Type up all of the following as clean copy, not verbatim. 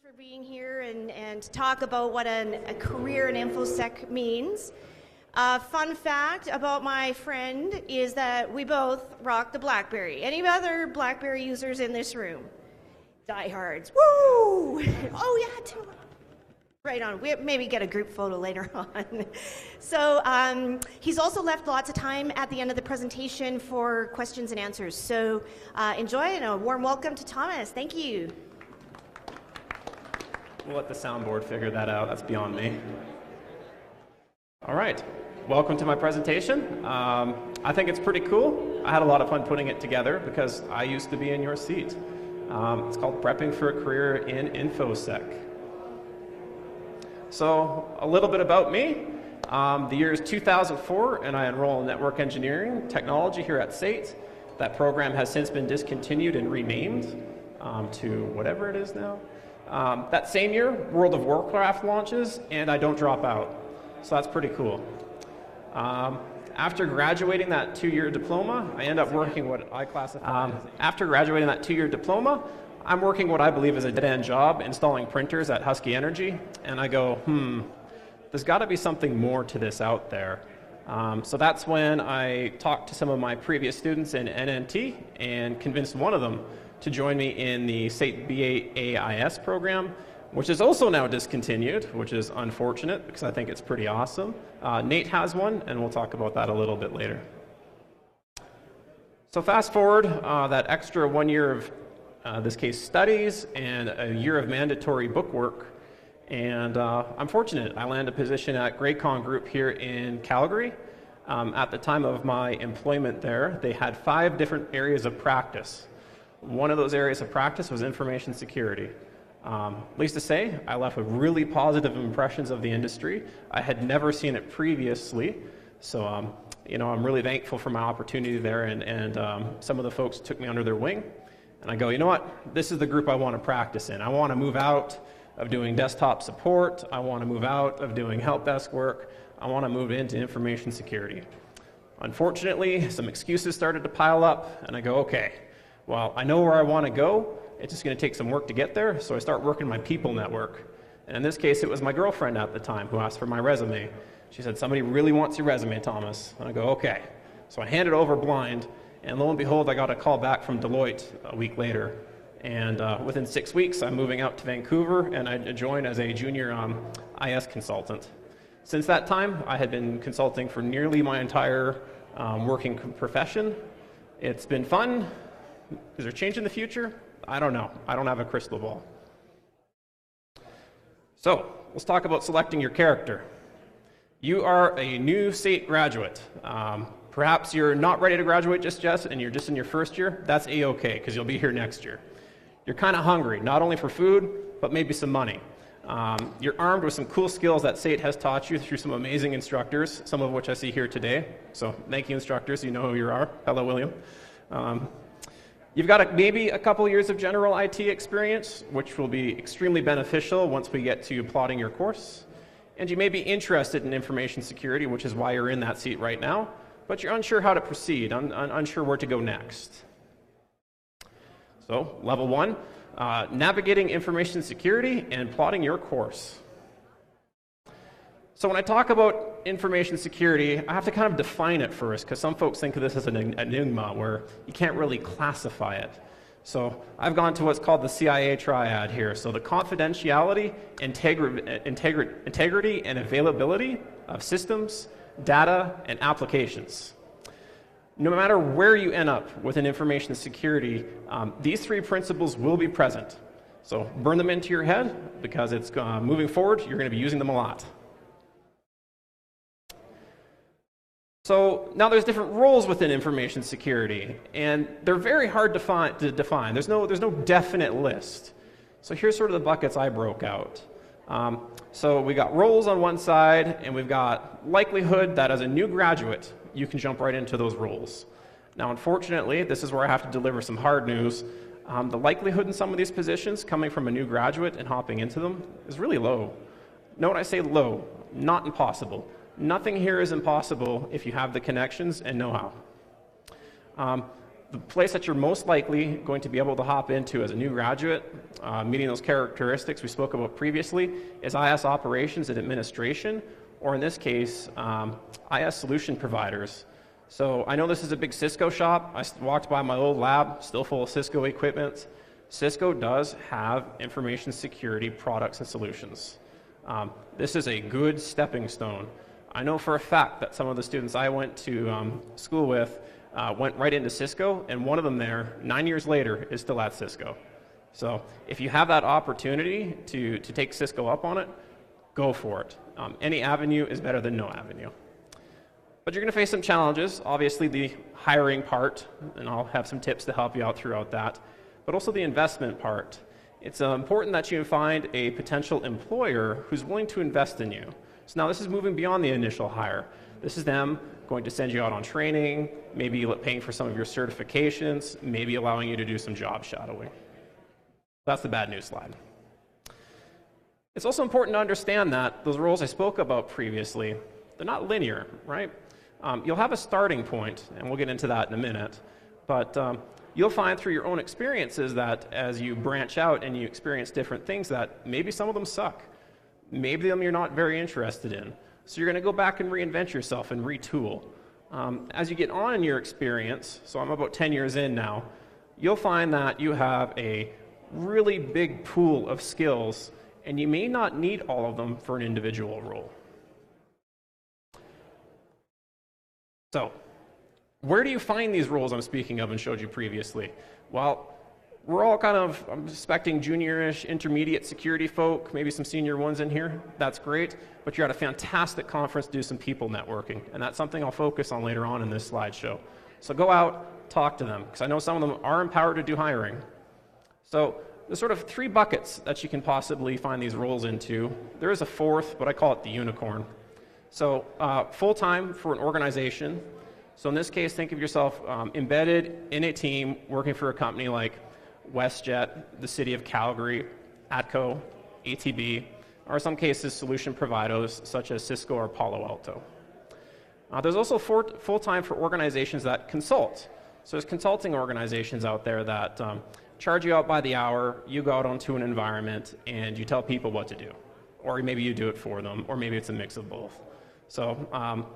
For being here and to talk about what a career in infosec means. Fun fact about my friend is that we both rock the BlackBerry. Any other BlackBerry users in this room? Diehards. Woo! Oh yeah, too. Right on. We maybe get a group photo later on. So he's also left lots of time at the end of the presentation for questions and answers. So enjoy and a warm welcome to Thomas. Thank you. We'll let the soundboard figure that out. That's beyond me. All right. Welcome to my presentation. I think it's pretty cool. I had a lot of fun putting it together because I used to be in your seat. It's called Prepping for a Career in InfoSec. So a little bit about me. The year is 2004, and I enroll in network engineering technology here at SAIT. That program has since been discontinued and renamed to whatever it is now. That same year, World of Warcraft launches, and I don't drop out. So that's pretty cool. After graduating that two-year diploma, I end up working what I classify as... After graduating that two-year diploma, I'm working what I believe is a dead-end job, installing printers at Husky Energy, and I go, there's got to be something more to this out there. So that's when I talked to some of my previous students in NNT and convinced one of them to join me in the SAIT BAIS program, which is also now discontinued, which is unfortunate because I think it's pretty awesome. Nate has one, and we'll talk about that a little bit later. So fast forward that extra 1 year of this case studies and a year of mandatory book work, and I'm fortunate. I land a position at Graycon Group here in Calgary. At the time of my employment there, they had 5 different areas of practice. One of those areas of practice was information security. Least to say, I left with really positive impressions of the industry. I had never seen it previously, so I'm really thankful for my opportunity there, and some of the folks took me under their wing. And I go, you know what? This is the group I want to practice in. I want to move out of doing desktop support. I want to move out of doing help desk work. I want to move into information security. Unfortunately, some excuses started to pile up, and I go, okay. Well, I know where I want to go. It's just going to take some work to get there, so I start working my people network. And in this case, it was my girlfriend at the time who asked for my resume. She said, somebody really wants your resume, Thomas. And I go, okay. So I hand it over blind, and lo and behold, I got a call back from Deloitte a week later. And within 6 weeks, I'm moving out to Vancouver, and I joined as a junior IS consultant. Since that time, I had been consulting for nearly my entire working profession. It's been fun. Is there change in the future? I don't know. I don't have a crystal ball. So let's talk about selecting your character. You are a new SAIT graduate. Perhaps you're not ready to graduate just yet, and you're just in your first year. That's A-okay, because you'll be here next year. You're kind of hungry, not only for food, but maybe some money. You're armed with some cool skills that SAIT has taught you through some amazing instructors, some of which I see here today. So thank you, instructors. You know who you are. Hello, William. You've got maybe a couple years of general IT experience, which will be extremely beneficial once we get to plotting your course. And you may be interested in information security, which is why you're in that seat right now, but you're unsure how to proceed, unsure where to go next. So, level 1, navigating information security and plotting your course. So when I talk about information security, I have to kind of define it first, because some folks think of this as an enigma where you can't really classify it. So I've gone to what's called the CIA triad here. So the confidentiality, integrity, and availability of systems, data, and applications. No matter where you end up within information security, these 3 principles will be present. So burn them into your head, because it's moving forward, you're going to be using them a lot. So now there's different roles within information security, and they're very hard to define. There's no definite list. So here's sort of the buckets I broke out. So we got roles on one side, and we've got likelihood that as a new graduate, you can jump right into those roles. Now, unfortunately, this is where I have to deliver some hard news. The likelihood in some of these positions coming from a new graduate and hopping into them is really low. Note I say low, not impossible. Nothing here is impossible if you have the connections and know-how. The place that you're most likely going to be able to hop into as a new graduate, meeting those characteristics we spoke about previously, is IS operations and administration, or in this case, IS solution providers. So I know this is a big Cisco shop. I walked by my old lab, still full of Cisco equipment. Cisco does have information security products and solutions. This is a good stepping stone. I know for a fact that some of the students I went to school with went right into Cisco, and one of them there, 9 years later, is still at Cisco. So if you have that opportunity to take Cisco up on it, go for it. Any avenue is better than no avenue. But you're going to face some challenges, obviously the hiring part, and I'll have some tips to help you out throughout that, but also the investment part. It's important that you find a potential employer who's willing to invest in you. So now this is moving beyond the initial hire. This is them going to send you out on training, maybe paying for some of your certifications, maybe allowing you to do some job shadowing. That's the bad news slide. It's also important to understand that those roles I spoke about previously, they're not linear, right? You'll have a starting point, and we'll get into that in a minute, but you'll find through your own experiences that as you branch out and you experience different things that maybe some of them suck. Maybe them you're not very interested in. So you're going to go back and reinvent yourself and retool. As you get on in your experience, so I'm about 10 years in now, you'll find that you have a really big pool of skills, and you may not need all of them for an individual role. So, where do you find these roles I'm speaking of and showed you previously? Well, we're all kind of, I'm expecting junior-ish, intermediate security folk, maybe some senior ones in here. That's great, but you're at a fantastic conference to do some people networking, and that's something I'll focus on later on in this slideshow. So go out, talk to them, because I know some of them are empowered to do hiring. So there's sort of 3 buckets that you can possibly find these roles into. There is a 4th, but I call it the unicorn. So full-time for an organization. So in this case, think of yourself embedded in a team working for a company like WestJet, the city of Calgary, ATCO, ATB, or in some cases solution providers such as Cisco or Palo Alto. There's also full-time for organizations that consult. So there's consulting organizations out there that charge you out by the hour, you go out onto an environment, and you tell people what to do. Or maybe you do it for them, or maybe it's a mix of both. So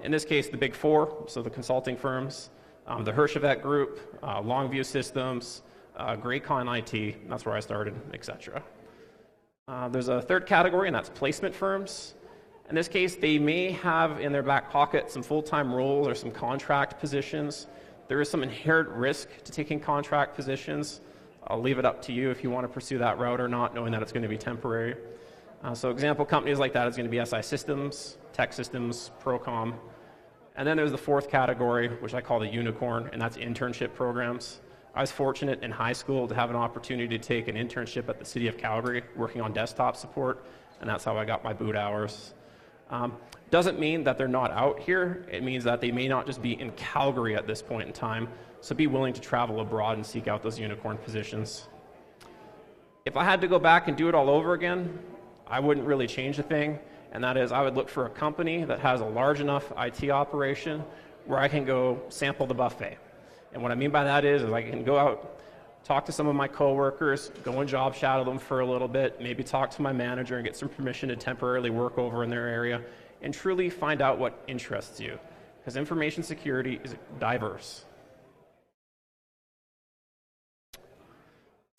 in this case, the big 4, so the consulting firms, the Hirschevek Group, Longview Systems, Graycon IT, that's where I started, etc. There's a 3rd category, and that's placement firms. In this case, they may have in their back pocket some full-time roles or some contract positions. There is some inherent risk to taking contract positions. I'll leave it up to you if you want to pursue that route or not, knowing that it's going to be temporary. So example companies like that is going to be SI Systems, Tech Systems, Procom. And then there's the 4th category, which I call the unicorn, and that's internship programs. I was fortunate in high school to have an opportunity to take an internship at the city of Calgary working on desktop support, and that's how I got my boot hours. Doesn't mean that they're not out here. It means that they may not just be in Calgary at this point in time, so be willing to travel abroad and seek out those unicorn positions. If I had to go back and do it all over again, I wouldn't really change a thing, and that is I would look for a company that has a large enough IT operation where I can go sample the buffet. And what I mean by that is I can go out, talk to some of my coworkers, go and job shadow them for a little bit, maybe talk to my manager and get some permission to temporarily work over in their area, and truly find out what interests you, because information security is diverse.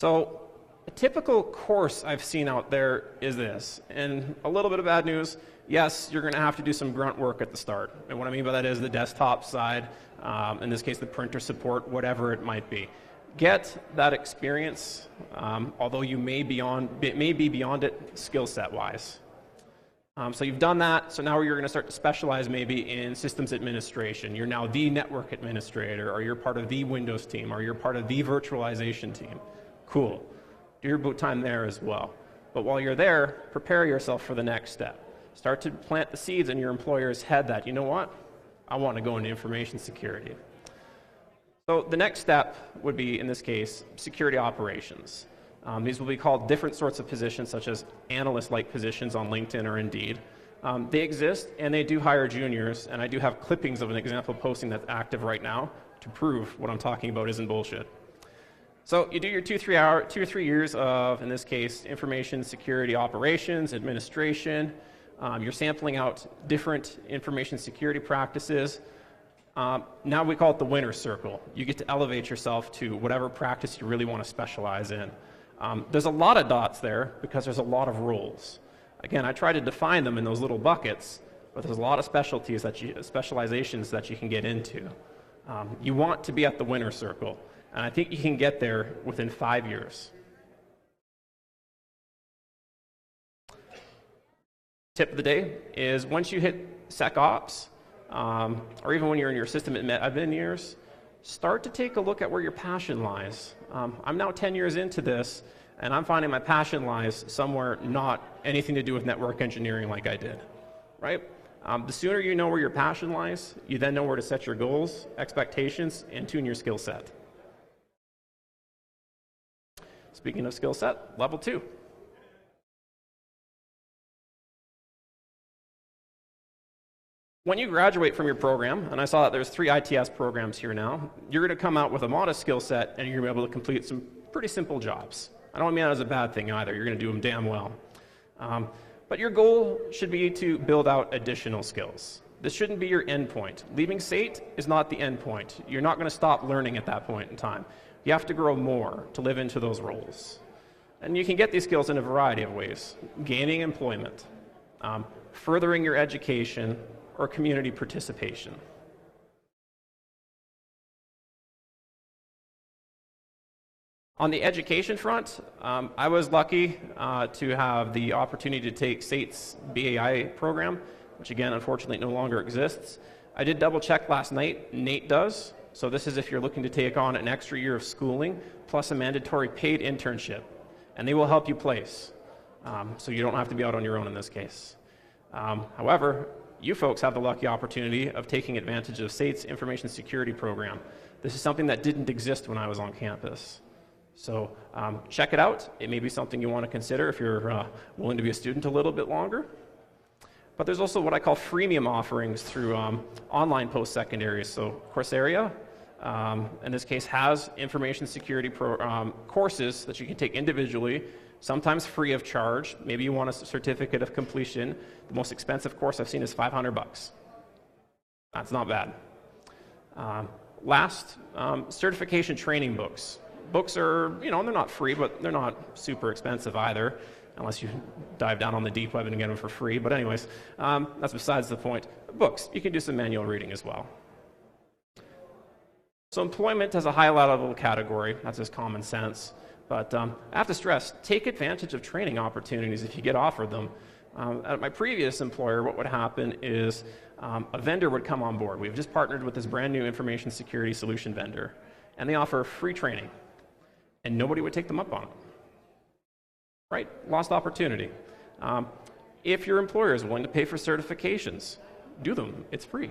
So a typical course I've seen out there is this, and a little bit of bad news, yes, you're going to have to do some grunt work at the start, and what I mean by that is the desktop side, in this case the printer support, whatever it might be. Get that experience, although you may be beyond it skill set wise. So you've done that, so now you're going to start to specialize maybe in systems administration. You're now the network administrator, or you're part of the Windows team, or you're part of the virtualization team. Cool. Do your boot time there as well. But while you're there, prepare yourself for the next step. Start to plant the seeds in your employer's head that, you know what, I want to go into information security. So the next step would be, in this case, security operations. These will be called different sorts of positions, such as analyst-like positions on LinkedIn or Indeed. They exist, and they do hire juniors, and I do have clippings of an example posting that's active right now. to prove what I'm talking about isn't bullshit. So you do your 2 or 3 years of, in this case, information security operations, administration. You're sampling out different information security practices. Now we call it the winner's circle. You get to elevate yourself to whatever practice you really want to specialize in. There's a lot of dots there because there's a lot of roles. Again, I try to define them in those little buckets, but there's a lot of specializations that you can get into. You want to be at the winner's circle, and I think you can get there within 5 years. Tip of the day is once you hit SecOps, or even when you're in your system admin years, start to take a look at where your passion lies. I'm now 10 years into this, and I'm finding my passion lies somewhere not anything to do with network engineering like I did, right? The sooner you know where your passion lies, you then know where to set your goals, expectations, and tune your skill set. Speaking of skill set, level 2. When you graduate from your program, and I saw that there's 3 ITS programs here now, you're going to come out with a modest skill set and you're going to be able to complete some pretty simple jobs. I don't mean that as a bad thing either. You're going to do them damn well. But your goal should be to build out additional skills. This shouldn't be your end point. Leaving SAIT is not the end point. You're not going to stop learning at that point in time. You have to grow more to live into those roles. And you can get these skills in a variety of ways. Gaining employment, furthering your education, or community participation. On the education front, I was lucky to have the opportunity to take SAIT's BAI program, which again, unfortunately, no longer exists. I did double check last night. NATE does. So this is if you're looking to take on an extra year of schooling plus a mandatory paid internship, and they will help you place. So you don't have to be out on your own in this case. However, you folks have the lucky opportunity of taking advantage of SAIT's information security program. This is something that didn't exist when I was on campus. So check it out. It may be something you want to consider if you're willing to be a student a little bit longer. But there's also what I call freemium offerings through online post-secondaries. So Coursera, in this case, has information security courses that you can take individually, sometimes free of charge. Maybe you want a certificate of completion. The most expensive course I've seen is $500. That's not bad. Last, certification training books. Books are, they're not free, but they're not super expensive either, unless you dive down on the deep web and get them for free. But anyways, that's besides the point. Books, you can do some manual reading as well. So employment has a high level category. That's just common sense. But I have to stress, take advantage of training opportunities if you get offered them. At my previous employer, what would happen is a vendor would come on board. We've just partnered with this brand new information security solution vendor, and they offer free training, and nobody would take them up on it. Right? Lost opportunity. If your employer is willing to pay for certifications, do them. It's free.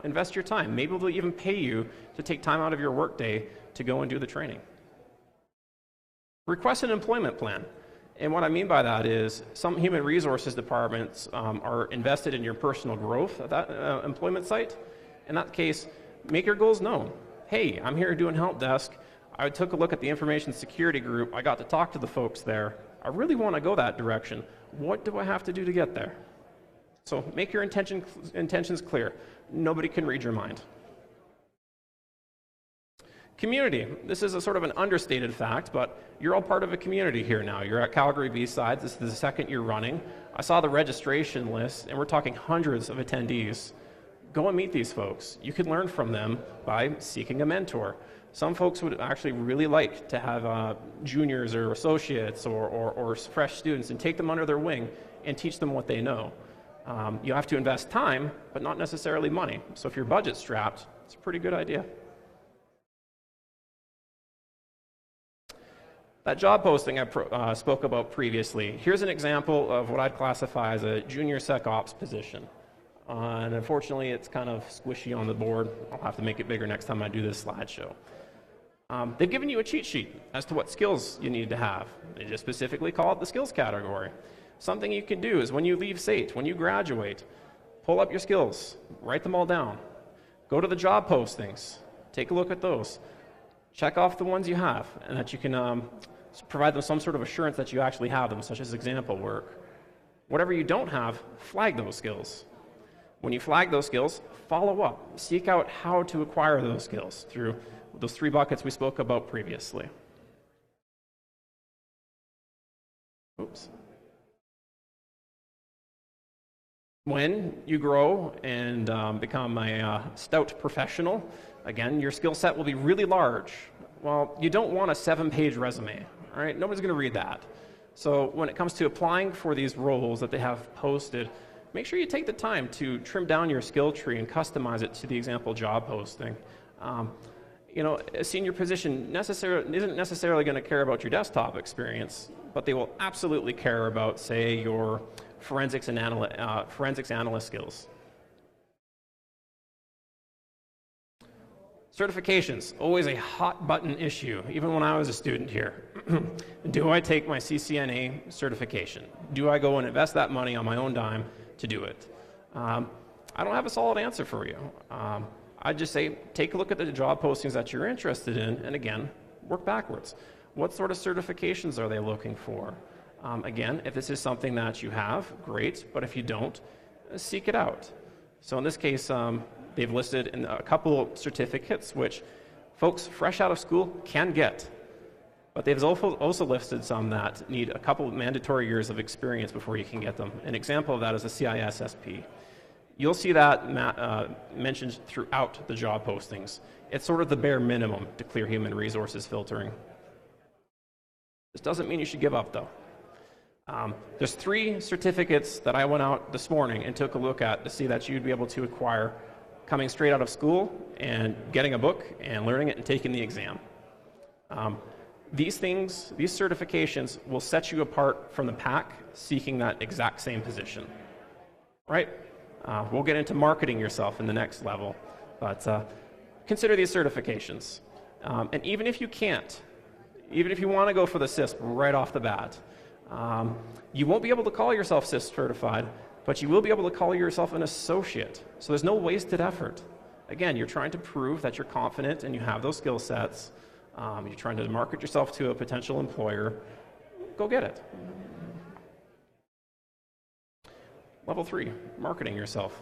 Invest your time. Maybe they'll even pay you to take time out of your workday to go and do the training. Request an employment plan. And what I mean by that is some human resources departments are invested in your personal growth at that employment site. In that case, make your goals known. Hey, I'm here doing help desk. I took a look at the information security group. I got to talk to the folks there. I really want to go that direction. What do I have to do to get there? So make your intentions clear. Nobody can read your mind. Community. This is a sort of an understated fact, but you're all part of a community here now. You're at Calgary BSides. This is the second year running. I saw the registration list, and we're talking hundreds of attendees. Go and meet these folks. You can learn from them by seeking a mentor. Some folks would actually really like to have juniors or associates or fresh students and take them under their wing and teach them what they know. You have to invest time, but not necessarily money. So if your budget's strapped, it's a pretty good idea. That job posting I spoke about previously, here's an example of what I'd classify as a junior SecOps position. And unfortunately, it's kind of squishy on the board. I'll have to make it bigger next time I do this slideshow. They've given you a cheat sheet as to what skills you need to have. They just specifically call it the skills category. Something you can do is when you leave SAIT, when you graduate, pull up your skills, write them all down. Go to the job postings, take a look at those. Check off the ones you have, and that you can provide them some sort of assurance that you actually have them, such as example work. Whatever you don't have, flag those skills. When you flag those skills, follow up. Seek out how to acquire those skills through those 3 buckets we spoke about previously. Oops. When you grow and become a stout professional, again, your skill set will be really large. Well, you don't want a 7-page resume, all right? Nobody's going to read that. So when it comes to applying for these roles that they have posted, make sure you take the time to trim down your skill tree and customize it to the example job posting. A senior position isn't necessarily going to care about your desktop experience, but they will absolutely care about, say, your forensics analyst skills. Certifications, always a hot button issue, even when I was a student here. Do I take my CCNA certification? Do I go and invest that money on my own dime to do it? I don't have a solid answer for you. I'd just say take a look at the job postings that you're interested in, and again, work backwards. What sort of certifications are they looking for? Again, if this is something that you have, great, but if you don't, seek it out. So in this case, they've listed in a couple certificates which folks fresh out of school can get, but they've also listed some that need a couple of mandatory years of experience before you can get them. An example of that is a CISSP. You'll see that mentioned throughout the job postings. It's sort of the bare minimum to clear human resources filtering. This doesn't mean you should give up, though. There's 3 certificates that I went out this morning and took a look at to see that you'd be able to acquire coming straight out of school and getting a book and learning it and taking the exam. These certifications will set you apart from the pack seeking that exact same position, right? We'll get into marketing yourself in the next level, but consider these certifications. And even if you can't, even if you want to go for the CISP right off the bat, you won't be able to call yourself CISP certified, but you will be able to call yourself an associate. So there's no wasted effort. Again, you're trying to prove that you're confident and you have those skill sets. You're trying to market yourself to a potential employer. Go get it. Level 3, marketing yourself.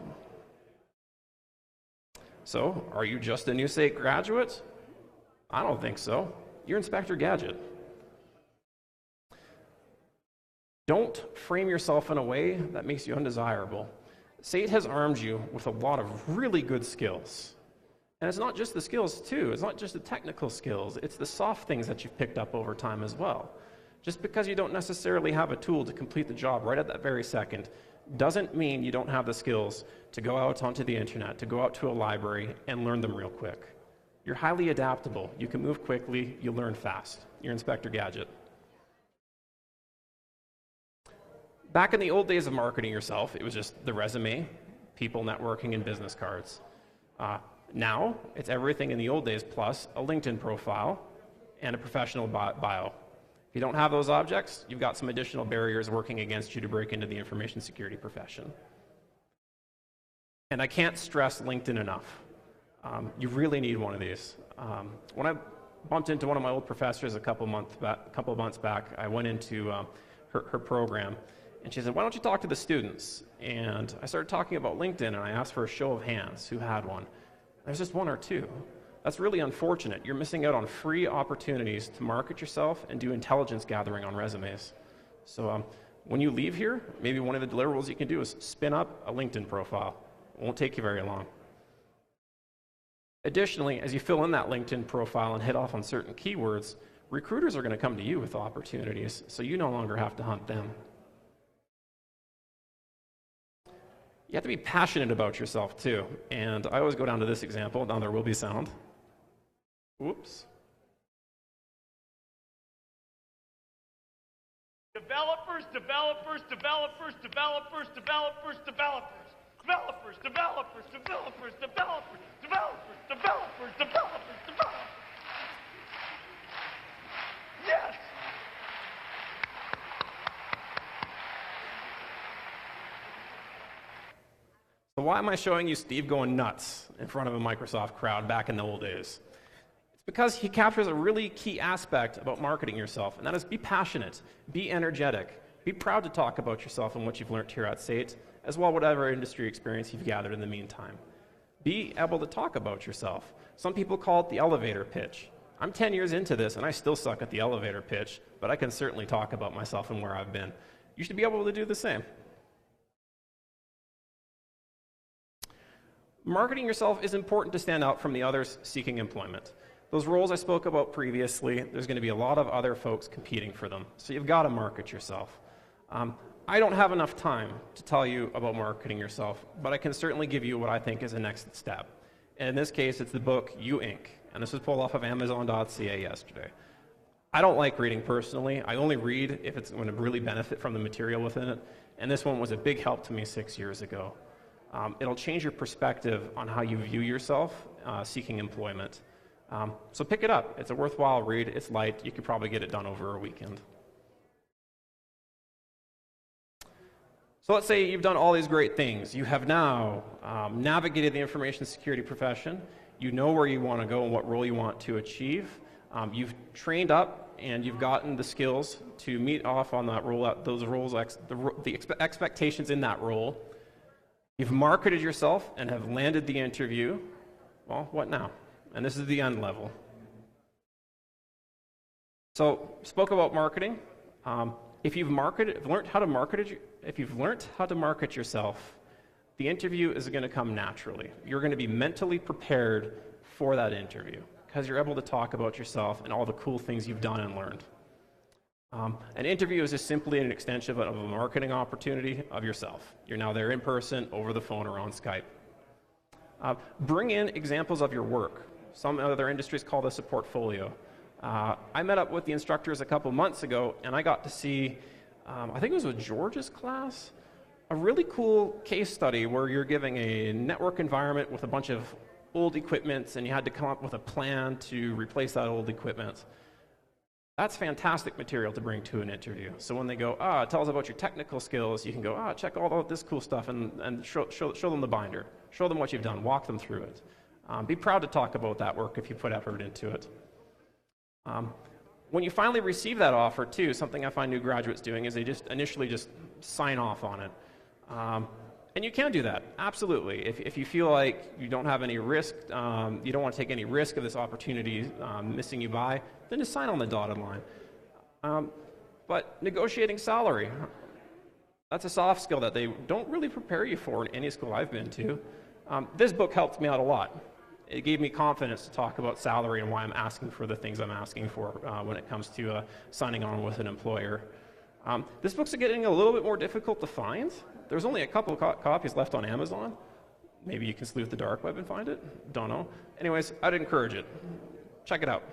So, are you just a New State graduate? I don't think so. You're Inspector Gadget. Don't frame yourself in a way that makes you undesirable. SAIT has armed you with a lot of really good skills. And it's not just the skills, too. It's not just the technical skills. It's the soft things that you've picked up over time as well. Just because you don't necessarily have a tool to complete the job right at that very second doesn't mean you don't have the skills to go out onto the internet, to go out to a library and learn them real quick. You're highly adaptable. You can move quickly. You learn fast. You're Inspector Gadget. Back in the old days of marketing yourself, it was just the resume, people networking, and business cards. Now, it's everything in the old days plus a LinkedIn profile and a professional bio. If you don't have those objects, you've got some additional barriers working against you to break into the information security profession. And I can't stress LinkedIn enough. You really need one of these. When I bumped into one of my old professors a couple of months back, I went into her program, and she said, "Why don't you talk to the students?" And I started talking about LinkedIn, and I asked for a show of hands who had one. There's just 1 or 2. That's really unfortunate. You're missing out on free opportunities to market yourself and do intelligence gathering on resumes. So when you leave here, maybe one of the deliverables you can do is spin up a LinkedIn profile. It won't take you very long. Additionally, as you fill in that LinkedIn profile and hit off on certain keywords, recruiters are going to come to you with opportunities, so you no longer have to hunt them. You have to be passionate about yourself, too. And I always go down to this example. Now there will be sound. Whoops. Developers, developers, developers, developers, developers, developers. Developers, developers, developers, developers, developers, developers, developers, developers. Yes! So So why am I showing you Steve going nuts in front of a Microsoft crowd back in the old days? It's because he captures a really key aspect about marketing yourself, and that is be passionate, be energetic, be proud to talk about yourself and what you've learned here at SAIT, as well as whatever industry experience you've gathered in the meantime. Be able to talk about yourself. Some people call it the elevator pitch. I'm 10 years into this, and I still suck at the elevator pitch, but I can certainly talk about myself and where I've been. You should be able to do the same. Marketing yourself is important to stand out from the others seeking employment. Those roles I spoke about previously, there's going to be a lot of other folks competing for them, so you've got to market yourself. I don't have enough time to tell you about marketing yourself, but I can certainly give you what I think is the next step. And in this case, it's the book You Inc., and this was pulled off of Amazon.ca yesterday. I don't like reading personally. I only read if it's going to really benefit from the material within it, and this one was a big help to me 6 years ago. It'll change your perspective on how you view yourself seeking employment. So pick it up. It's a worthwhile read. It's light. You could probably get it done over a weekend. So let's say you've done all these great things. You have now navigated the information security profession. You know where you want to go and what role you want to achieve. You've trained up and you've gotten the skills to meet off on that role, those roles, the expectations in that role. You've marketed yourself and have landed the interview. Well, what now? And this is the end level. So, spoke about marketing. If you've learned how to market yourself, the interview is going to come naturally. You're going to be mentally prepared for that interview because you're able to talk about yourself and all the cool things you've done and learned. An interview is just simply an extension of a marketing opportunity of yourself. You're now there in person, over the phone, or on Skype. Bring in examples of your work. Some other industries call this a portfolio. I met up with the instructors a couple months ago, and I got to see, I think it was with George's class, a really cool case study where you're giving a network environment with a bunch of old equipment, and you had to come up with a plan to replace that old equipment. That's fantastic material to bring to an interview. So when they go, tell us about your technical skills, you can go, check all of this cool stuff and show them the binder. Show them what you've done. Walk them through it. Be proud to talk about that work if you put effort into it. When you finally receive that offer, too, something I find new graduates doing is they just initially just sign off on it. And you can do that, absolutely. If you feel like you don't have any risk, you don't want to take any risk of this opportunity missing you by, then just sign on the dotted line. But negotiating salary, that's a soft skill that they don't really prepare you for in any school I've been to. This book helped me out a lot. It gave me confidence to talk about salary and why I'm asking for the things I'm asking for when it comes to signing on with an employer. This book's getting a little bit more difficult to find. There's only a couple copies left on Amazon. Maybe you can sleuth the dark web and find it. Don't know. Anyways, I'd encourage it. Check it out.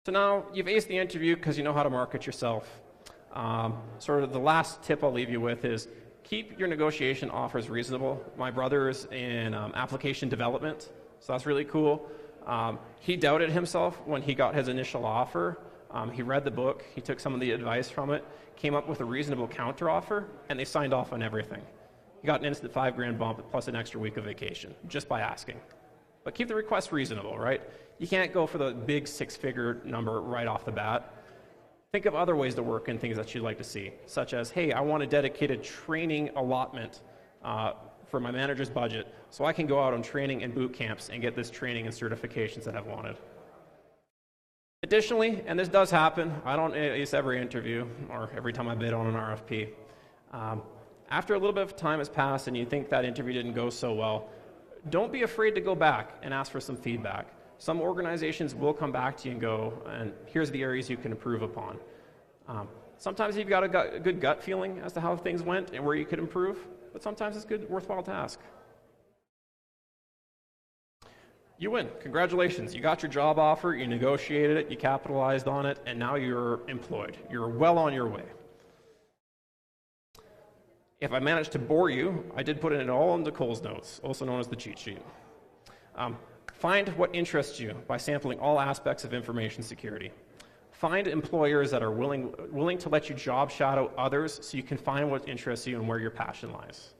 So now you've aced the interview because you know how to market yourself. Sort of the last tip I'll leave you with is keep your negotiation offers reasonable. My brother's in application development, so that's really cool. He doubted himself when he got his initial offer. He read the book, he took some of the advice from it, came up with a reasonable counteroffer, and they signed off on everything. He got an instant $5,000 bump plus an extra week of vacation just by asking. But keep the request reasonable, right? You can't go for the big six-figure number right off the bat. Think of other ways to work in things that you'd like to see, such as, hey, I want a dedicated training allotment for my manager's budget so I can go out on training and boot camps and get this training and certifications that I've wanted. Additionally, and this does happen, I don't ace every interview or every time I bid on an RFP. After a little bit of time has passed and you think that interview didn't go so well, don't be afraid to go back and ask for some feedback. Some organizations will come back to you and go, and here's the areas you can improve upon. Sometimes you've got a good gut feeling as to how things went and where you could improve, but sometimes it's good, worthwhile to ask. You win. Congratulations. You got your job offer, you negotiated it, you capitalized on it, and now you're employed. You're well on your way. If I managed to bore you, I did put it all into Cole's notes, also known as the cheat sheet. Find what interests you by sampling all aspects of information security. Find employers that are willing to let you job shadow others so you can find what interests you and where your passion lies.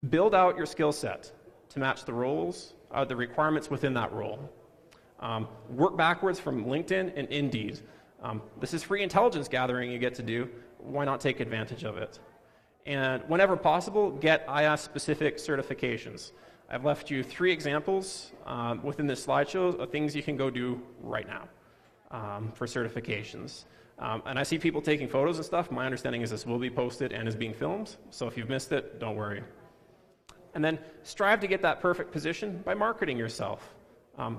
Build out your skill set to match the roles, the requirements within that role. Work backwards from LinkedIn and Indeed. This is free intelligence gathering you get to do. Why not take advantage of it? And whenever possible, get IAS-specific certifications. I've left you 3 examples within this slideshow of things you can go do right now for certifications. And I see people taking photos and stuff. My understanding is this will be posted and is being filmed, so if you've missed it, don't worry. And then strive to get that perfect position by marketing yourself.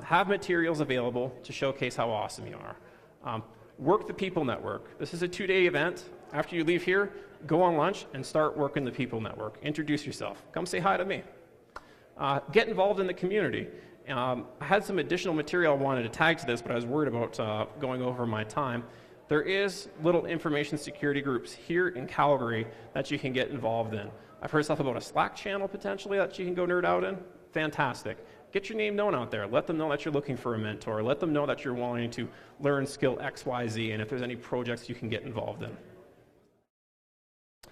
Have materials available to showcase how awesome you are. Work the People Network. This is a 2-day event. After you leave here, go on lunch and start working the People Network. Introduce yourself. Come say hi to me. Get involved in the community. I had some additional material I wanted to tag to this, but I was worried about going over my time. There is little information security groups here in Calgary that you can get involved in. I've heard stuff about a Slack channel potentially that you can go nerd out in. Fantastic. Get your name known out there. Let them know that you're looking for a mentor. Let them know that you're wanting to learn skill X, Y, Z, and if there's any projects you can get involved in. So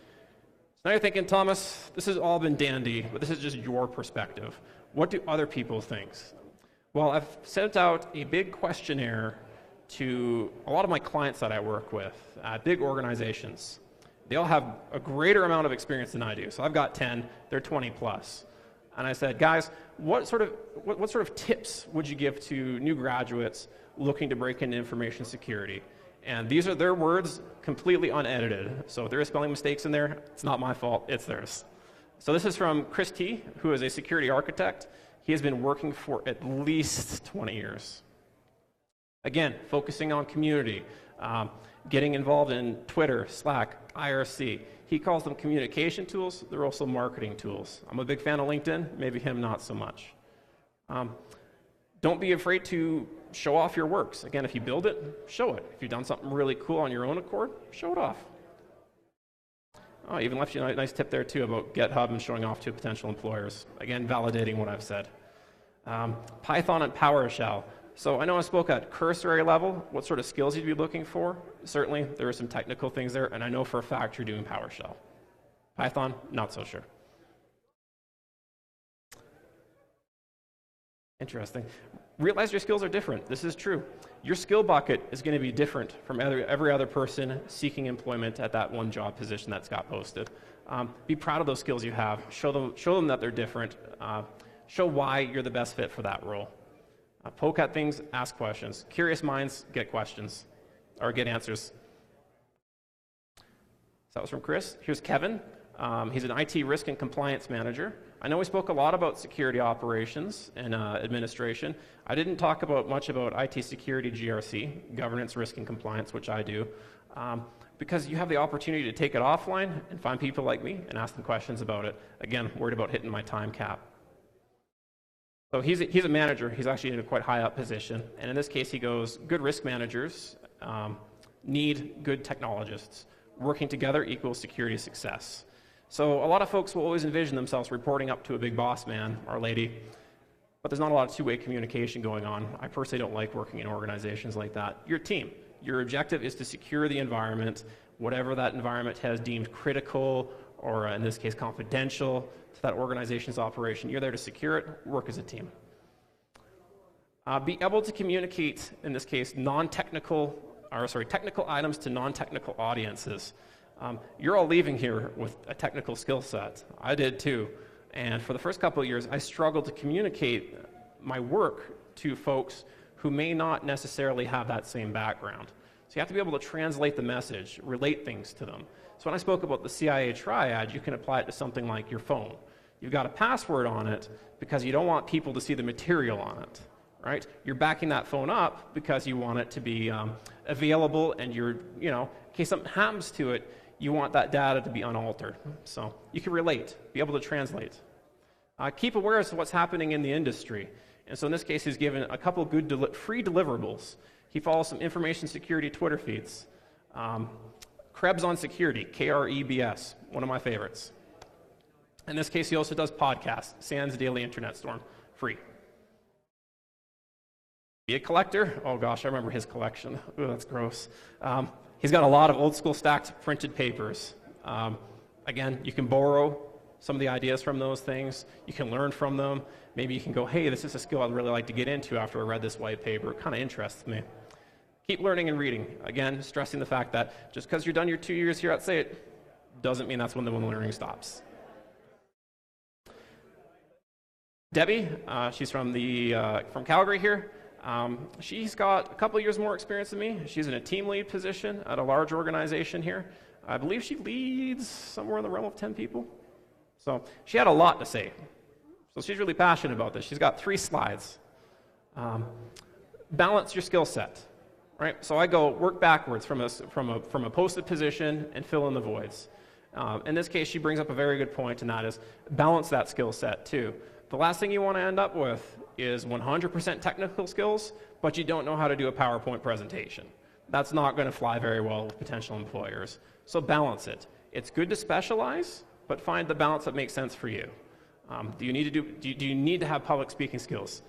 now you're thinking, Thomas, this has all been dandy, but this is just your perspective. What do other people think? Well, I've sent out a big questionnaire to a lot of my clients that I work with at big organizations. They all have a greater amount of experience than I do. So I've got 10, they're 20 plus. And I said, guys, what sort of tips would you give to new graduates looking to break into information security? And these are their words, completely unedited. So if there are spelling mistakes in there, it's not my fault, it's theirs. So this is from Chris T., who is a security architect. He has been working for at least 20 years. Again, focusing on community, getting involved in Twitter, Slack, IRC. He calls them communication tools. They're also marketing tools. I'm a big fan of LinkedIn, maybe him not so much. Don't be afraid to show off your works. Again, if you build it, show it. If you've done something really cool on your own accord, show it off. Oh, I even left you a nice tip there too about GitHub and showing off to potential employers. Again, validating what I've said. Python and PowerShell. So I know I spoke at cursory level, what sort of skills you'd be looking for. Certainly, there are some technical things there, and I know for a fact you're doing PowerShell. Python, not so sure. Interesting. Realize your skills are different. This is true. Your skill bucket is going to be different from every other person seeking employment at that one job position that's got posted. Be proud of those skills you have. Show them that they're different. Show why you're the best fit for that role. Poke at things, ask questions. Curious minds get questions, or get answers. So that was from Chris. Here's Kevin. He's an IT risk and compliance manager. I know we spoke a lot about security operations and administration. I didn't talk much about IT security GRC, governance, risk, and compliance, which I do, because you have the opportunity to take it offline and find people like me and ask them questions about it. Again, worried about hitting my time cap. So he's a manager. He's actually in a quite high up position. And in this case, he goes, good risk managers need good technologists. Working together equals security success. So a lot of folks will always envision themselves reporting up to a big boss man or lady, but there's not a lot of two-way communication going on. I personally don't like working in organizations like that. Your team, your objective is to secure the environment, whatever that environment has deemed critical or in this case confidential to that organization's operation. You're there to secure it, work as a team. Be able to communicate, in this case, technical items to non-technical audiences. You're all leaving here with a technical skill set. I did too. And for the first couple of years, I struggled to communicate my work to folks who may not necessarily have that same background. So you have to be able to translate the message, relate things to them. So when I spoke about the CIA triad, you can apply it to something like your phone. You've got a password on it because you don't want people to see the material on it, right? You're backing that phone up because you want it to be available, and in case something happens to it, you want that data to be unaltered. So you can relate, be able to translate. Keep aware of what's happening in the industry. And so in this case, he's given a couple good free deliverables. He follows some information security Twitter feeds. Krebs on Security, KREBS, one of my favorites. In this case, he also does podcasts, Sans Daily Internet Storm, free. Be a collector. Oh gosh, I remember his collection. Ooh, that's gross. He's got a lot of old school stacked printed papers. Again, you can borrow some of the ideas from those things. You can learn from them. Maybe you can go, hey, this is a skill I'd really like to get into after I read this white paper. It kind of interests me. Keep learning and reading. Again, stressing the fact that just because you're done your 2 years here at SAIT doesn't mean that's when the learning stops. Debbie, she's from Calgary here. She's got a couple years more experience than me. She's in a team lead position at a large organization here. I believe she leads somewhere in the realm of 10 people. So she had a lot to say. So she's really passionate about this. She's got 3 slides. Balance your skill set, right? So I go work backwards from a posted position and fill in the voids. In this case, she brings up a very good point, and that is balance that skill set too. The last thing you want to end up with is 100% technical skills, but you don't know how to do a PowerPoint presentation. That's not going to fly very well with potential employers. So balance it. It's good to specialize, but find the balance that makes sense for you. Do you need to have public speaking skills?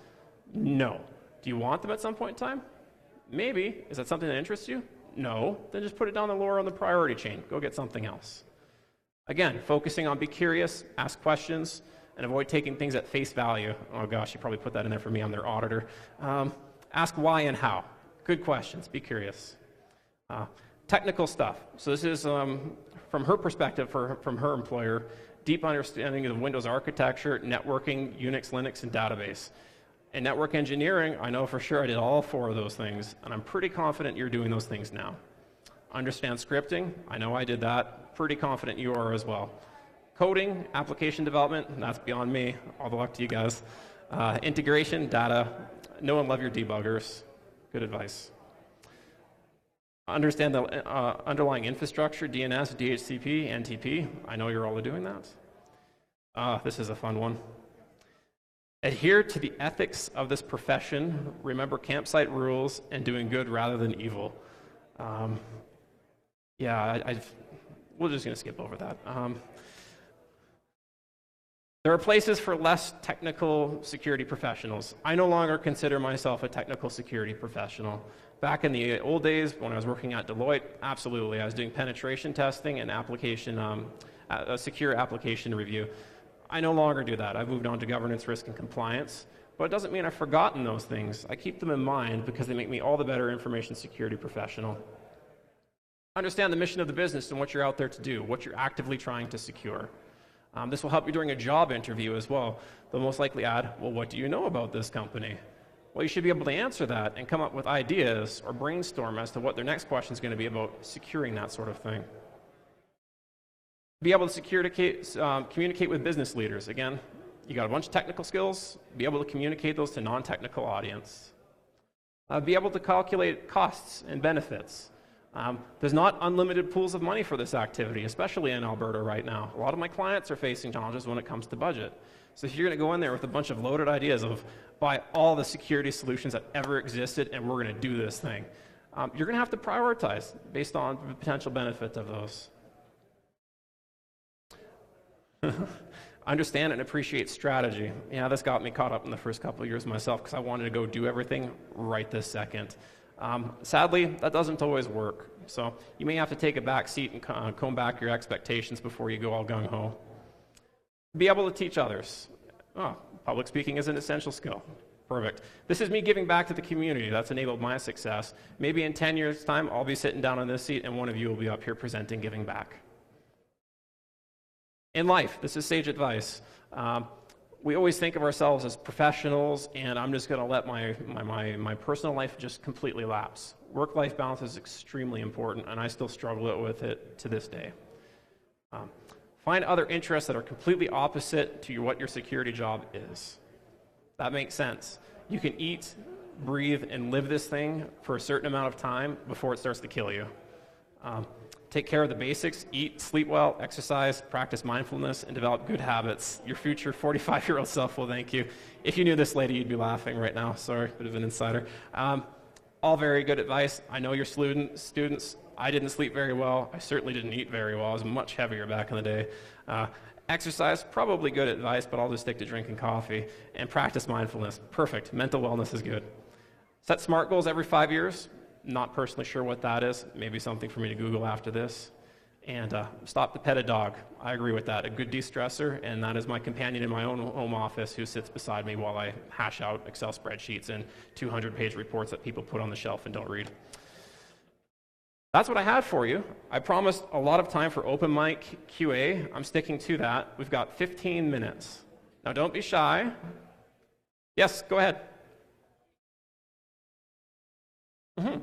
No. Do you want them at some point in time? Maybe. Is that something that interests you? No. Then just put it down the lower on the priority chain. Go get something else. Again, focusing on be curious, ask questions, and avoid taking things at face value. Oh gosh, you probably put that in there for me. I'm their auditor. Ask why and how. Good questions. Be curious. Technical stuff. So this is, from her perspective, from her employer, deep understanding of Windows architecture, networking, Unix, Linux, and database. In network engineering, I know for sure I did all 4 of those things, and I'm pretty confident you're doing those things now. Understand scripting. I know I did that. Pretty confident you are as well. Coding, application development, that's beyond me. All the luck to you guys. Integration, data. Know and love your debuggers. Good advice. Understand the underlying infrastructure, DNS, DHCP, NTP. I know you're all doing that. This is a fun one. Adhere to the ethics of this profession. Remember campsite rules and doing good rather than evil. We're just going to skip over that. There are places for less technical security professionals. I no longer consider myself a technical security professional. Back in the old days when I was working at Deloitte, absolutely. I was doing penetration testing and a secure application review. I no longer do that. I've moved on to governance, risk, and compliance. But it doesn't mean I've forgotten those things. I keep them in mind because they make me all the better information security professional. Understand the mission of the business and what you're out there to do, what you're actively trying to secure. This will help you during a job interview as well. They'll most likely add, well, what do you know about this company? Well, you should be able to answer that and come up with ideas or brainstorm as to what their next question is going to be about securing that sort of thing. Be able to communicate with business leaders. Again, you got a bunch of technical skills. Be able to communicate those to non-technical audience. Be able to calculate costs and benefits. There's not unlimited pools of money for this activity, especially in Alberta right now. A lot of my clients are facing challenges when it comes to budget. So if you're going to go in there with a bunch of loaded ideas of buy all the security solutions that ever existed and we're going to do this thing, you're going to have to prioritize based on the potential benefit of those. Understand and appreciate strategy. Yeah, this got me caught up in the first couple of years myself because I wanted to go do everything right this second. Sadly, that doesn't always work. So you may have to take a back seat and comb back your expectations before you go all gung-ho. Be able to teach others. Public speaking is an essential skill. Perfect. This is me giving back to the community. That's enabled my success. Maybe in 10 years' time, I'll be sitting down on this seat and one of you will be up here presenting, giving back. In life, this is sage advice. We always think of ourselves as professionals, and I'm just going to let my personal life just completely lapse. Work-life balance is extremely important, and I still struggle with it to this day. Find other interests that are completely opposite to what your security job is. That makes sense. You can eat, breathe, and live this thing for a certain amount of time before it starts to kill you. Take care of the basics, eat, sleep well, exercise, practice mindfulness, and develop good habits. Your future 45-year-old self will thank you. If you knew this lady, you'd be laughing right now. Sorry, bit of an insider. All very good advice. I know your students. I didn't sleep very well. I certainly didn't eat very well. I was much heavier back in the day. Exercise, probably good advice, but I'll just stick to drinking coffee. And practice mindfulness. Perfect. Mental wellness is good. Set SMART goals every 5 years. Not personally sure what that is. Maybe something for me to Google after this. And stop to pet a dog. I agree with that. A good de-stressor, and that is my companion in my own home office who sits beside me while I hash out Excel spreadsheets and 200-page reports that people put on the shelf and don't read. That's what I had for you. I promised a lot of time for open mic QA. I'm sticking to that. We've got 15 minutes. Now don't be shy. Yes, go ahead. Mm-hmm.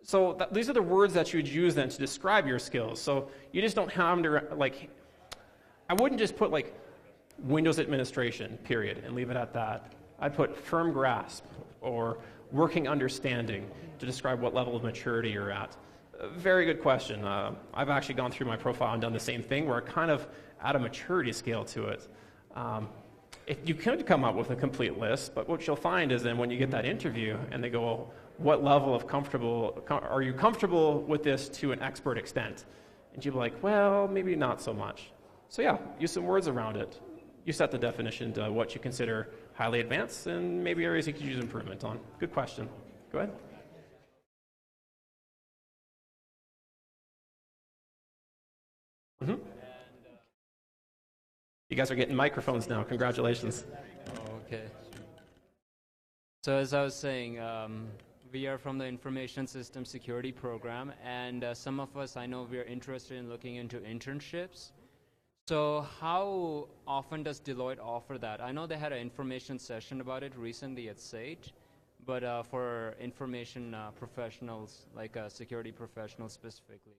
So these are the words that you would use then to describe your skills. So you just don't have to, like, I wouldn't just put like Windows administration, period, and leave it at that. I'd put firm grasp or working understanding to describe what level of maturity you're at. Very good question. I've actually gone through my profile and done the same thing where I kind of add a maturity scale to it. If you could come up with a complete list, but what you'll find is then when you get that interview and they go, well, what level of are you comfortable with this to an expert extent? And you'll be like, well, maybe not so much. So yeah, use some words around it. You set the definition to what you consider highly advanced and maybe areas you could use improvement on. Good question. Go ahead. Mm-hmm. You guys are getting microphones now. Congratulations. Okay. So as I was saying, we are from the Information System Security Program, and some of us, I know, we are interested in looking into internships. So how often does Deloitte offer that? I know they had an information session about it recently at SAGE, but for information professionals, like security professionals specifically.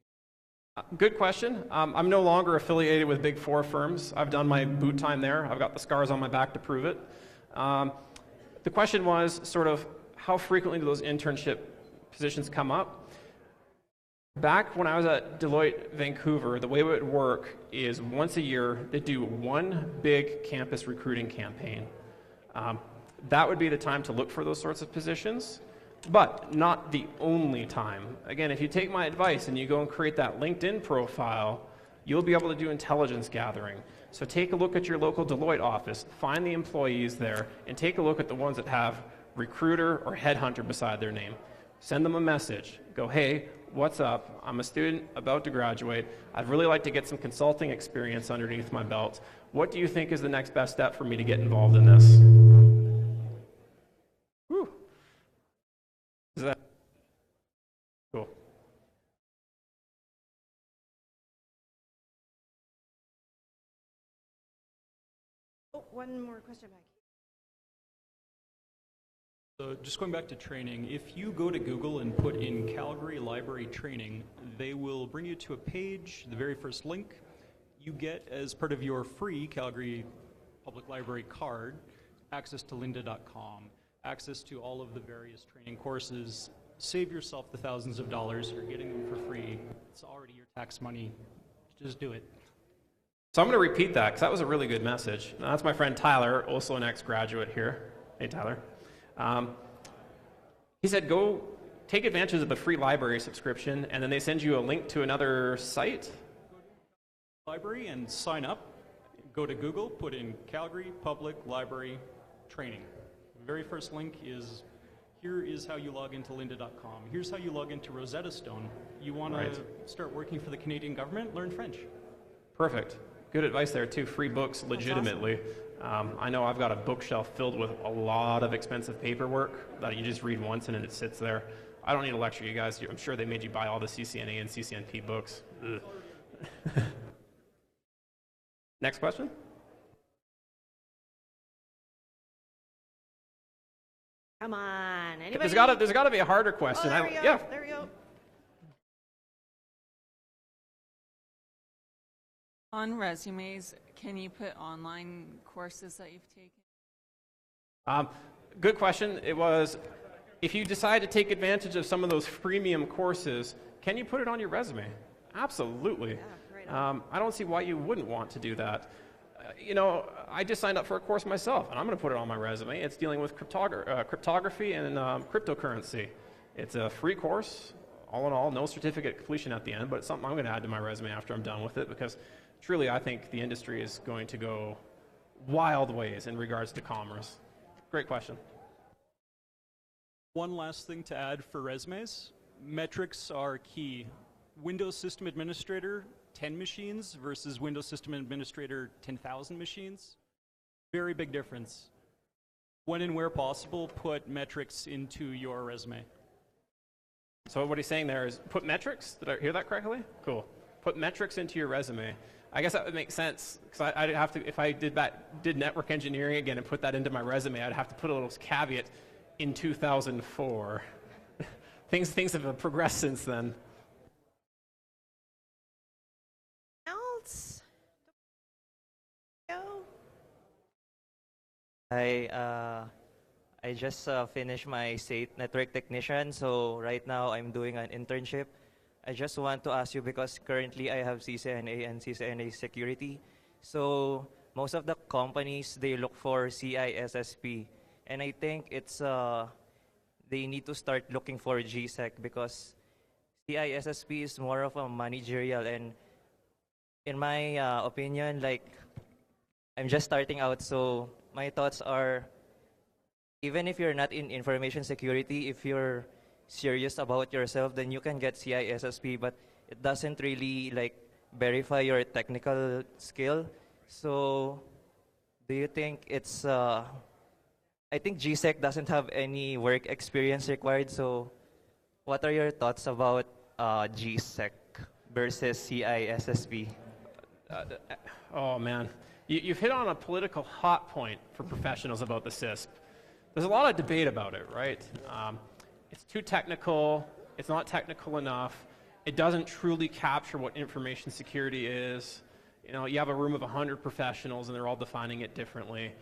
Good question. I'm no longer affiliated with Big Four firms. I've done my boot time there. I've got the scars on my back to prove it. The question was sort of how frequently do those internship positions come up? Back when I was at Deloitte Vancouver, the way it would work is once a year they do one big campus recruiting campaign. That would be the time to look for those sorts of positions. But not the only time. Again, if you take my advice and you go and create that LinkedIn profile, you'll be able to do intelligence gathering. So take a look at your local Deloitte office, find the employees there, and take a look at the ones that have recruiter or headhunter beside their name. Send them a message. Go, hey, what's up? I'm a student about to graduate. I'd really like to get some consulting experience underneath my belt. What do you think is the next best step for me to get involved in this? Whew. Is that cool? Oh, one more question back. So just going back to training, if you go to Google and put in Calgary Library Training, they will bring you to a page, the very first link. You get, as part of your free Calgary Public Library card, access to lynda.com, access to all of the various training courses. Save yourself the thousands of dollars. You're getting them for free. It's already your tax money. Just do it. So I'm going to repeat that because that was a really good message. Now, that's my friend Tyler, also an ex-graduate here. Hey, Tyler. He said, go take advantage of the free library subscription, and then they send you a link to another site. Library and sign up. Go to Google, put in Calgary Public Library Training. The very first link is, here is how you log into lynda.com. Here's how you log into Rosetta Stone. You want to start working for the Canadian government? Learn French. Perfect. Good advice there, too. Free books, legitimately. I know I've got a bookshelf filled with a lot of expensive paperwork that you just read once and then it sits there. I don't need to lecture you guys. I'm sure they made you buy all the CCNA and CCNP books. Next question? Come on. Anybody? There's got to be a harder question. Oh, there we go. Yeah. There we go. On resumes, can you put online courses that you've taken? Good question. It was, if you decide to take advantage of some of those freemium courses, can you put it on your resume? Absolutely. Yeah, right on. I don't see why you wouldn't want to do that. I just signed up for a course myself, and I'm going to put it on my resume. It's dealing with cryptography and cryptocurrency. It's a free course. All in all, no certificate completion at the end, but it's something I'm going to add to my resume after I'm done with it because truly, I think the industry is going to go wild ways in regards to commerce. Great question. One last thing to add for resumes. Metrics are key. Windows System Administrator, 10 machines versus Windows System Administrator, 10,000 machines. Very big difference. When and where possible, put metrics into your resume. So what he's saying there is put metrics. Did I hear that correctly? Cool. Put metrics into your resume. I guess that would make sense because I'd have to, if I did network engineering again and put that into my resume, I'd have to put a little caveat in 2004. things have progressed since then. Else? Go. I just finished my SATE network technician, so right now I'm doing an internship. I just want to ask you because currently I have CCNA and CCNA security. So most of the companies, they look for CISSP. And I think it's, they need to start looking for GSEC because CISSP is more of a managerial. And in my opinion, like, I'm just starting out, so my thoughts are, even if you're not in information security, if you're serious about yourself, then you can get CISSP, but it doesn't really like verify your technical skill. So do you think it's, I think GSEC doesn't have any work experience required, so what are your thoughts about GSEC versus CISSP? Oh man, you've hit on a political hot point for professionals about the CISP. There's a lot of debate about it, right? It's too technical, it's not technical enough, it doesn't truly capture what information security is. You know, you have a room of 100 professionals and they're all defining it differently.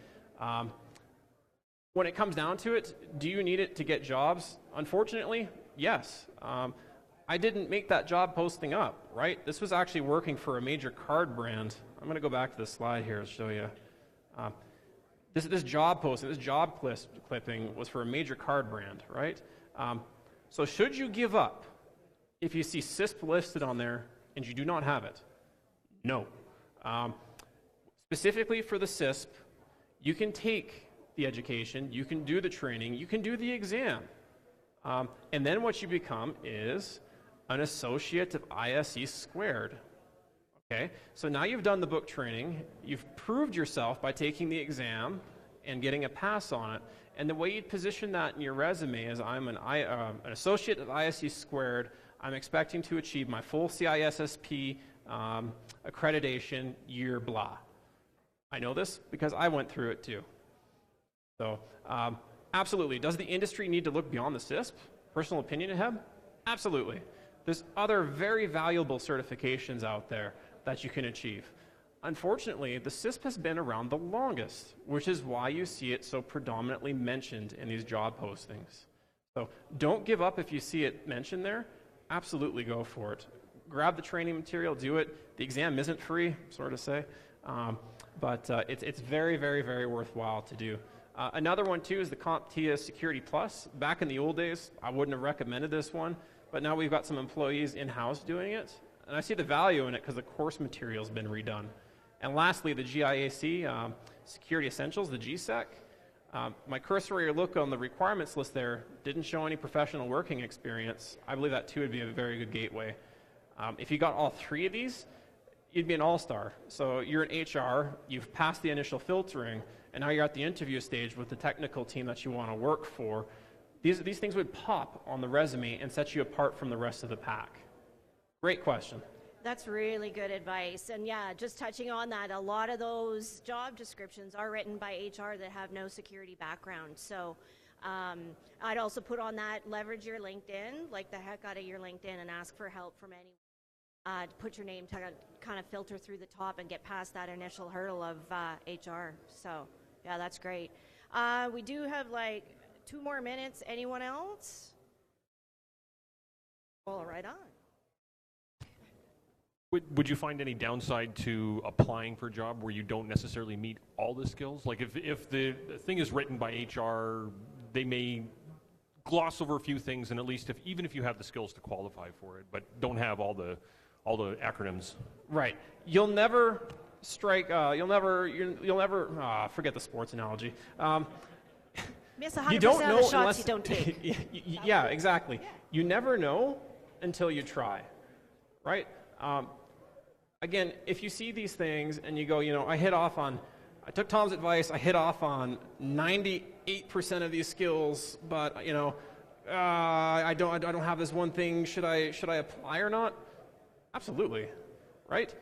When it comes down to it, do you need it to get jobs? Unfortunately, yes. I didn't make that job posting up, right? This was actually working for a major card brand. I'm going to go back to the slide here to show you. This job posting, this job clipping was for a major card brand, right? So should you give up if you see CISP listed on there and you do not have it? No. Specifically for the CISP, you can take the education, you can do the training, you can do the exam. And then what you become is an associate of ISE squared. Okay, so now you've done the book training, you've proved yourself by taking the exam and getting a pass on it, and the way you position that in your resume is I'm an associate of ISE squared, I'm expecting to achieve my full CISSP accreditation year blah. I know this because I went through it too. So absolutely, does the industry need to look beyond the CISP? Personal opinion, Heb? Absolutely. There's other very valuable certifications out there that you can achieve. Unfortunately, the CISP has been around the longest, which is why you see it so predominantly mentioned in these job postings. So don't give up if you see it mentioned there. Absolutely go for it. Grab the training material, do it. The exam isn't free, sort of say, but it's very, very, very worthwhile to do. Another one too is the CompTIA Security Plus. Back in the old days, I wouldn't have recommended this one, but now we've got some employees in-house doing it, and I see the value in it because the course material's been redone. And lastly, the GIAC, Security Essentials, the GSEC. My cursory look on the requirements list there didn't show any professional working experience. I believe that too would be a very good gateway. If you got all three of these, you'd be an all-star. So you're in HR, you've passed the initial filtering, and now you're at the interview stage with the technical team that you want to work for. These things would pop on the resume and set you apart from the rest of the pack. Great question. That's really good advice. And yeah, just touching on that, a lot of those job descriptions are written by HR that have no security background. So I'd also put on that, leverage your LinkedIn, like the heck out of your LinkedIn, and ask for help from anyone. Put your name to kind of filter through the top and get past that initial hurdle of HR. So yeah, that's great. We do have like 2 more minutes. Anyone else? Well, right on. Would you find any downside to applying for a job where you don't necessarily meet all the skills? Like if the thing is written by HR, they may gloss over a few things, and at least even if you have the skills to qualify for it, but don't have all all the acronyms. Right. You'll never strike. You'll never. Forget the sports analogy. Miss 100% You don't of know the shots unless you don't take. yeah, exactly. You never know until you try, right? Again, if you see these things and you go, I took Tom's advice. I hit off on 98% of these skills, but I don't have this one thing. Should I apply or not? Absolutely, right?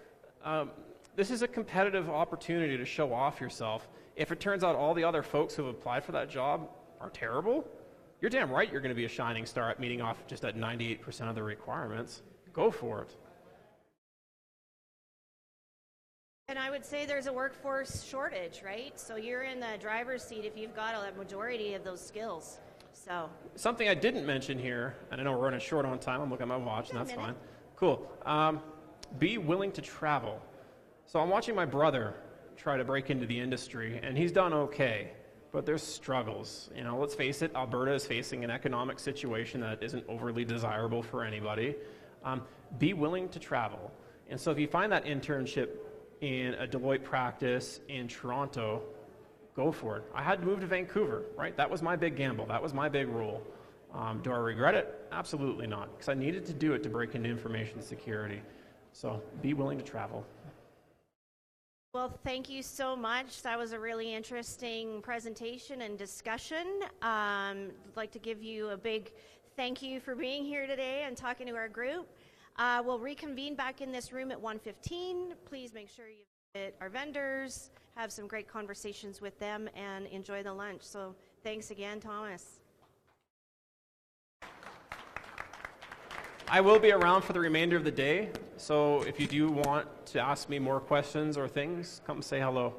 This is a competitive opportunity to show off yourself. If it turns out all the other folks who have applied for that job are terrible, you're damn right you're going to be a shining star at meeting off just at 98% of the requirements. Go for it. And I would say there's a workforce shortage, right? So you're in the driver's seat if you've got a majority of those skills. So something I didn't mention here, and I know we're running short on time. I'm looking at my watch, and that's fine. Cool. Be willing to travel. So I'm watching my brother try to break into the industry, and he's done okay, but there's struggles. Let's face it, Alberta is facing an economic situation that isn't overly desirable for anybody. Be willing to travel. And so if you find that internship in a Deloitte practice in Toronto, go for it. I had to move to Vancouver, right? That was my big gamble. That was my big rule. Do I regret it? Absolutely not, because I needed to do it to break into information security. So be willing to travel. Well, thank you so much. That was a really interesting presentation and discussion. I'd like to give you a big thank you for being here today and talking to our group. We'll reconvene back in this room at 1:15. Please make sure you visit our vendors, have some great conversations with them, and enjoy the lunch. So thanks again, Thomas. I will be around for the remainder of the day, so if you do want to ask me more questions or things, come say hello.